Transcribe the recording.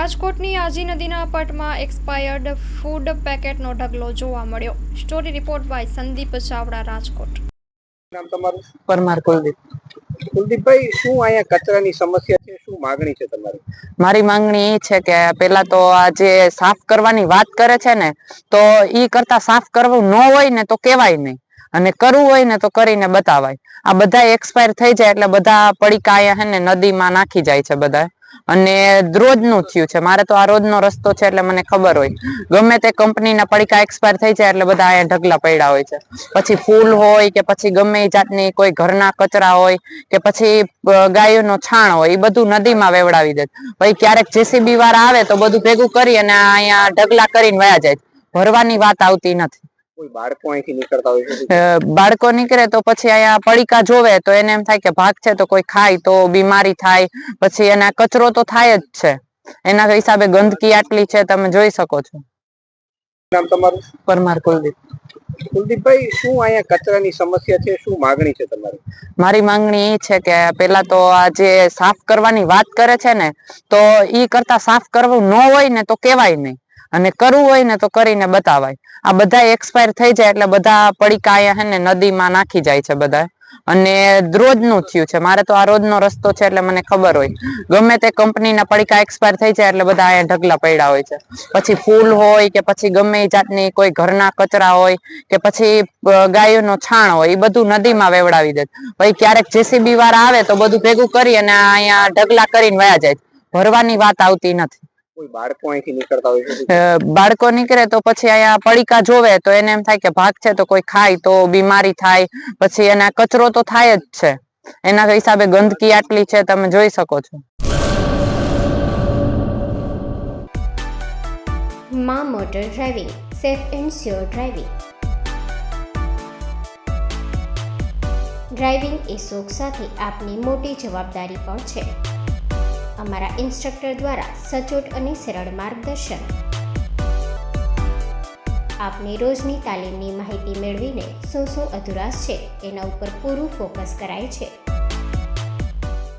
રાજકોટની આજી નદીના પટમાં expired food પેકેટનો ઢગલો જોવા મળ્યો. Story report by Sandeep Chavda, Rajkot. નામ તમારું? પરમાર કુલદીપ. કુલદીપભાઈ, શું અહીંયા કચરાની સમસ્યા છે? શું માંગણી છે તમારી? મારી માંગણી એ છે કે પેલા તો આ જે સાફ કરવાની વાત કરે છે ને, તો ઈ કરતા સાફ કરવું ન હોય ને તો કેવાય નહીં, અને કરવું હોય ને તો કરીને બતાવાય. આ બધા એક્સપાયર થઈ જાય એટલે બધા પડીકા અહીંયા હે ને નદીમાં નાખી જાય છે બધા, અને રોજનું થયું છે. મારે તો આ રોજનો રસ્તો છે એટલે મને ખબર હોય, ગમે તે કંપનીના પડીકા એક્સપાયર થઈ જાય એટલે બધા અહીંયા ઢગલા પડ્યા હોય છે. પછી ફૂલ હોય કે પછી ગમે એ જાતની કોઈ ઘરના કચરા હોય કે પછી ગાયોનો છાણ હોય, એ બધું નદીમાં વેવડાવી દે. પછી ક્યારેક જેસીબી વાળા આવે તો બધું ભેગું કરી અને અહીંયા ઢગલા કરીને વયા જાય. ભરવાની વાત આવતી નથી. કોઈ બાળકો અહીંથી નીકળતા હોય છે? બાળકો નીકળે તો પછી અહીંયા પડીકા જોવે તો એને એમ થાય કે ભાગ છે તો કોઈ ખાય તો બીમારી થાય, પછી એના કચરો તો થાય જ છે. એના હિસાબે ગંદકી આટલી છે, તમે જોઈ શકો છો. નામ તમારું? પરમાર કુલદીપ. કુલદીપભાઈ, શું અહીંયા કચરાની સમસ્યા છે? શું માંગણી છે તમારી? મારી માંગણી એ છે કે પેલા તો આ જે સાફ કરવાની વાત કરે છે ને, તો ઈ કરતા સાફ કરવું ન હોય ને તો કેવાય નહીં, અને કરવું હોય ને તો કરીને બતાવાય. આ બધા એક્સપાયર થઈ જાય એટલે બધા પડીકા અહીંયા હે ને નદીમાં નાખી જાય છે બધા, અને રોજનું થયું છે. મારે તો આ રોજનો રસ્તો છે એટલે મને ખબર હોય, ગમે તે કંપનીના પડીકા એક્સપાયર થઈ જાય એટલે બધા અહીંયા ઢગલા પડ્યા હોય છે. પછી ફૂલ હોય કે પછી ગમે એ જાતની કોઈ ઘરના કચરા હોય કે પછી ગાયોનો છાણ હોય, એ બધું નદીમાં વેવડાવી દે. પછી ક્યારેક જેસીબી વાળા આવે તો બધું ભેગું કરી અને અહીંયા ઢગલા કરીને વયા જાય. ભરવાની વાત આવતી નથી. કોઈ બાળકો અહીંથી નીકળતા હોય છે? બાળકો નીકળે તો પછી અહીંયા પડીકા જોવે તો એને એમ થાય કે ભાગ છે તો કોઈ ખાય તો બીમારી થાય, પછી એના કચરો તો થાય જ છે. એના હિસાબે ગંદકી આટલી છે, તમે જોઈ શકો છો. માં motor driving, safe and sure driving. Driving એ શોખ સાથે આપની મોટી જવાબદારી પણ છે. અમારા ઇન્સ્ટ્રક્ટર દ્વારા સચોટ અને સરળ માર્ગદર્શન. આપની રોજની તાલીમની માહિતી મેળવીને શું અધુરાશ છે એના ઉપર પૂરું ફોકસ કરાય છે.